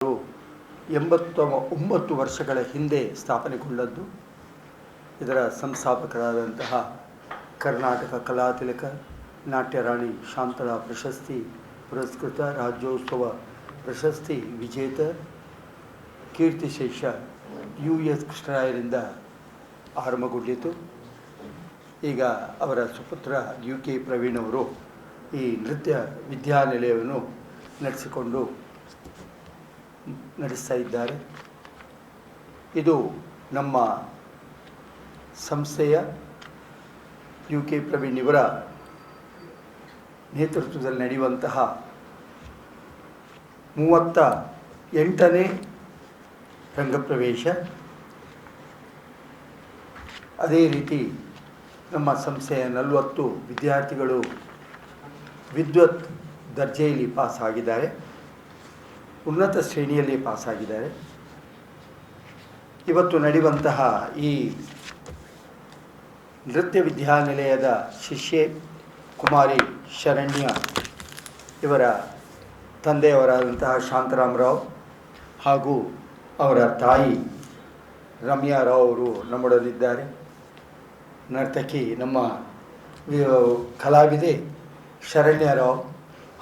89 ವರ್ಷಗಳ ಹಿಂದೆ ಸ್ಥಾಪನೆಗೊಂಡದ್ದು. ಇದರ ಸಂಸ್ಥಾಪಕರಾದಂತಹ ಕರ್ನಾಟಕ ಕಲಾತಿಲಕ ನಾಟ್ಯರಾಣಿ ಶಾಂತಲಾ ಪ್ರಶಸ್ತಿ ಪುರಸ್ಕೃತ ರಾಜ್ಯೋತ್ಸವ ಪ್ರಶಸ್ತಿ ವಿಜೇತ ಕೀರ್ತಿಶೇಷ US ಕೃಷ್ಣರಾಯರಿಂದ ಆರಂಭಗೊಂಡಿತು. ಈಗ ಅವರ ಸುಪುತ್ರ UK ಪ್ರವೀಣ್ ಅವರು ಈ ನೃತ್ಯ ವಿದ್ಯಾನಿಲಯವನ್ನು ನಡೆಸ್ತಾ ಇದ್ದಾರೆ. ಇದು ನಮ್ಮ ಸಂಸ್ಥೆಯ UK ಪ್ರವೀಣ್ ಇವರ ನೇತೃತ್ವದಲ್ಲಿ ನಡೆಯುವಂತಹ 38ನೇ ರಂಗಪ್ರವೇಶ. ಅದೇ ರೀತಿ ನಮ್ಮ ಸಂಸ್ಥೆಯ 40 ವಿದ್ಯಾರ್ಥಿಗಳು ವಿದ್ವತ್ ದರ್ಜೆಯಲ್ಲಿ ಪಾಸಾಗಿದ್ದಾರೆ, ಉನ್ನತ ಶ್ರೇಣಿಯಲ್ಲಿ ಪಾಸಾಗಿದ್ದಾರೆ. ಇವತ್ತು ನಡೆಯುವಂತಹ ಈ ನೃತ್ಯ ವಿದ್ಯಾನಿಲಯದ ಶಿಷ್ಯೆ ಕುಮಾರಿ ಶರಣ್ಯ ಇವರ ತಂದೆಯವರಾದಂತಹ ಶಾಂತರಾಮರಾವ್ ಹಾಗೂ ಅವರ ತಾಯಿ ರಮ್ಯಾ ರಾವ್ ಅವರು ನಮ್ಮೊಡನಿದ್ದಾರೆ. ನರ್ತಕಿ ನಮ್ಮ ಕಲಾವಿದೆ ಶರಣ್ಯ ರಾವ್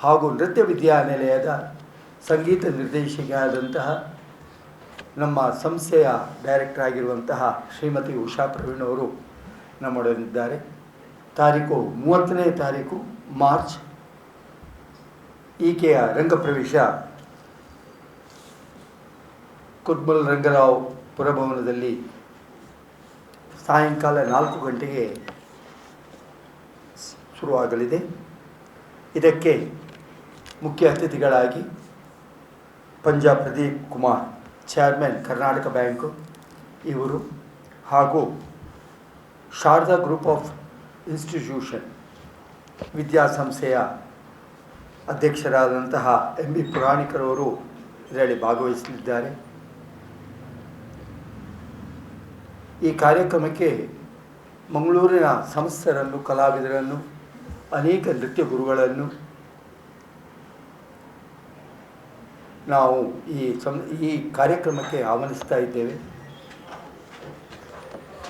ಹಾಗೂ ನೃತ್ಯ ವಿದ್ಯಾನಿಲಯದ ಸಂಗೀತ ನಿರ್ದೇಶಕಿಯಾದಂತಹ ನಮ್ಮ ಸಂಸ್ಥೆಯ ಡೈರೆಕ್ಟರ್ ಆಗಿರುವಂತಹ ಶ್ರೀಮತಿ ಉಷಾ ಪ್ರವೀಣ್ ಅವರು ನಮ್ಮೊಡನಿದ್ದಾರೆ. ತಾರೀಕು 30ನೇ ತಾರೀಕು ಮಾರ್ಚ್ ಈಕೆಯ ರಂಗಪ್ರವೇಶ ಕುದ್ಮಲ್ ರಂಗರಾವ್ ಪುರಭವನದಲ್ಲಿ ಸಾಯಂಕಾಲ 4 ಗಂಟೆಗೆ ಶುರುವಾಗಲಿದೆ. ಇದಕ್ಕೆ ಮುಖ್ಯ ಅತಿಥಿಗಳಾಗಿ ಪಂಜಾಬ್ ಪ್ರದೀಪ್ ಕುಮಾರ್, ಚೇರ್ಮನ್ ಕರ್ನಾಟಕ ಬ್ಯಾಂಕು ಇವರು, ಹಾಗೂ ಶಾರದಾ ಗ್ರೂಪ್ ಆಫ್ ಇನ್ಸ್ಟಿಟ್ಯೂಷನ್ ವಿದ್ಯಾಸಂಸ್ಥೆಯ ಅಧ್ಯಕ್ಷರಾದಂತಹ MB ಪುರಾಣಿಕರವರು ಇದರಲ್ಲಿ ಭಾಗವಹಿಸಲಿದ್ದಾರೆ. ಈ ಕಾರ್ಯಕ್ರಮಕ್ಕೆ ಮಂಗಳೂರಿನ ಸಂಸ್ಥರನ್ನು, ಕಲಾವಿದರನ್ನು, ಅನೇಕ ನೃತ್ಯ ಗುರುಗಳನ್ನು ನಾವು ಈ ಕಾರ್ಯಕ್ರಮಕ್ಕೆ ಆಹ್ವಾನಿಸ್ತಾ ಇದ್ದೇವೆ.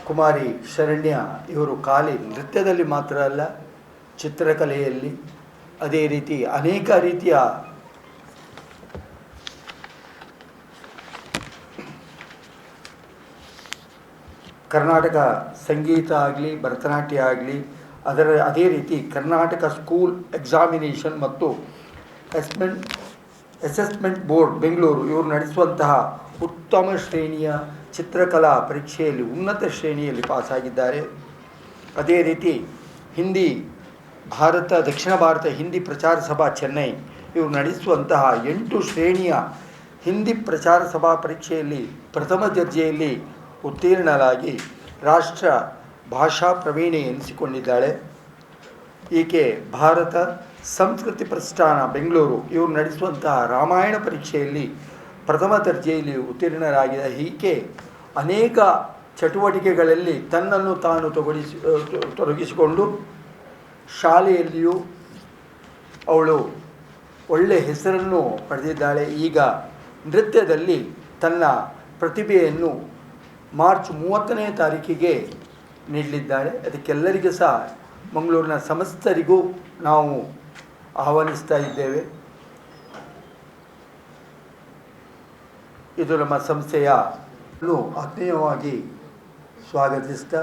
ಕುಮಾರಿ ಶರಣ್ಯ ಇವರು ಖಾಲಿ ನೃತ್ಯದಲ್ಲಿ ಮಾತ್ರ ಅಲ್ಲ, ಚಿತ್ರಕಲೆಯಲ್ಲಿ, ಅದೇ ರೀತಿ ಅನೇಕ ರೀತಿಯ ಕರ್ನಾಟಕ ಸಂಗೀತ ಆಗಲಿ, ಭರತನಾಟ್ಯ ಆಗಲಿ, ಅದೇ ರೀತಿ ಕರ್ನಾಟಕ ಸ್ಕೂಲ್ ಎಕ್ಸಾಮಿನೇಷನ್ ಮತ್ತು ಅಸೆಸ್ಮೆಂಟ್ ಬೋರ್ಡ್ ಬೆಂಗಳೂರು ಇವರು ನಡೆಸುವಂತಹ ಉತ್ತಮ ಶ್ರೇಣಿಯ ಚಿತ್ರಕಲಾ ಪರೀಕ್ಷೆಯಲ್ಲಿ ಉನ್ನತ ಶ್ರೇಣಿಯಲ್ಲಿ ಪಾಸಾಗಿದ್ದಾರೆ. ಅದೇ ರೀತಿ ದಕ್ಷಿಣ ಭಾರತ ಹಿಂದಿ ಪ್ರಚಾರ ಸಭಾ ಚೆನ್ನೈ ಇವರು ನಡೆಸುವಂತಹ 8 ಶ್ರೇಣಿಯ ಹಿಂದಿ ಪ್ರಚಾರ ಸಭಾ ಪರೀಕ್ಷೆಯಲ್ಲಿ ಪ್ರಥಮ ದರ್ಜೆಯಲ್ಲಿ ಉತ್ತೀರ್ಣರಾಗಿ ರಾಷ್ಟ್ರ ಭಾಷಾ ಪ್ರವೀಣೆ ಎನಿಸಿಕೊಂಡಿದ್ದಾಳೆ. ಈಕೆ ಭಾರತ ಸಂಸ್ಕೃತಿ ಪ್ರತಿಷ್ಠಾನ ಬೆಂಗಳೂರು ಇವರು ನಡೆಸುವಂತಹ ರಾಮಾಯಣ ಪರೀಕ್ಷೆಯಲ್ಲಿ ಪ್ರಥಮ ದರ್ಜೆಯಲ್ಲಿ ಉತ್ತೀರ್ಣರಾಗಿದ್ದ ಈಕೆ ಅನೇಕ ಚಟುವಟಿಕೆಗಳಲ್ಲಿ ತನ್ನನ್ನು ತಾನು ತೊಡಗಿಸಿಕೊಂಡು ಶಾಲೆಯಲ್ಲಿಯೂ ಅವಳು ಒಳ್ಳೆಯ ಹೆಸರನ್ನು ಪಡೆದಿದ್ದಾಳೆ. ಈಗ ನೃತ್ಯದಲ್ಲಿ ತನ್ನ ಪ್ರತಿಭೆಯನ್ನು ಮಾರ್ಚ್ 30ನೇ ತಾರೀಕಿಗೆ ನೀಡಲಿದ್ದಾಳೆ. ಅದಕ್ಕೆಲ್ಲರಿಗೂ ಸಹ ಮಂಗಳೂರಿನ ಸಮಸ್ತರಿಗೂ ನಾವು ಆಹ್ವಾನಿಸ್ತಾ ಇದ್ದೇವೆ. ಇದು ನಮ್ಮ ಸಂಸ್ಥೆಯನ್ನು ಆತ್ಮೀಯವಾಗಿ ಸ್ವಾಗತಿಸ್ತಾ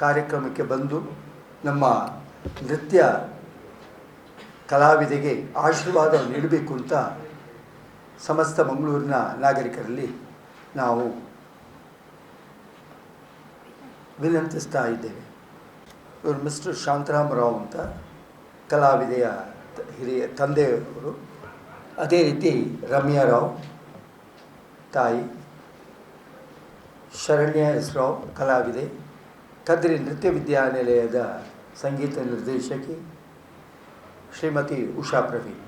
ಕಾರ್ಯಕ್ರಮಕ್ಕೆ ಬಂದು ನಮ್ಮ ನೃತ್ಯ ಕಲಾವಿದೆಗೆ ಆಶೀರ್ವಾದ ನೀಡಬೇಕು ಅಂತ ಸಮಸ್ತ ಮಂಗಳೂರಿನ ನಾಗರಿಕರಲ್ಲಿ ನಾವು ವಿನಂತಿಸ್ತಾ ಇದ್ದೇವೆ. ಇವರು ಮಿಸ್ಟರ್ ಶಾಂತರಾಮರಾವ್ ಅಂತ ಕಲಾವಿದೆಯ ಹಿರಿಯ ತಂದೆಯವರು, ಅದೇ ರೀತಿ ರಮ್ಯಾ ರಾವ್ ತಾಯಿ, ಶರಣ್ಯ ಎಸ್ ರಾವ್ ಕಲಾವಿದೆ, ಕದ್ರಿ ನೃತ್ಯ ವಿದ್ಯಾನಿಲಯದ ಸಂಗೀತ ನಿರ್ದೇಶಕಿ ಶ್ರೀಮತಿ ಉಷಾ ಪ್ರವೀಣ್.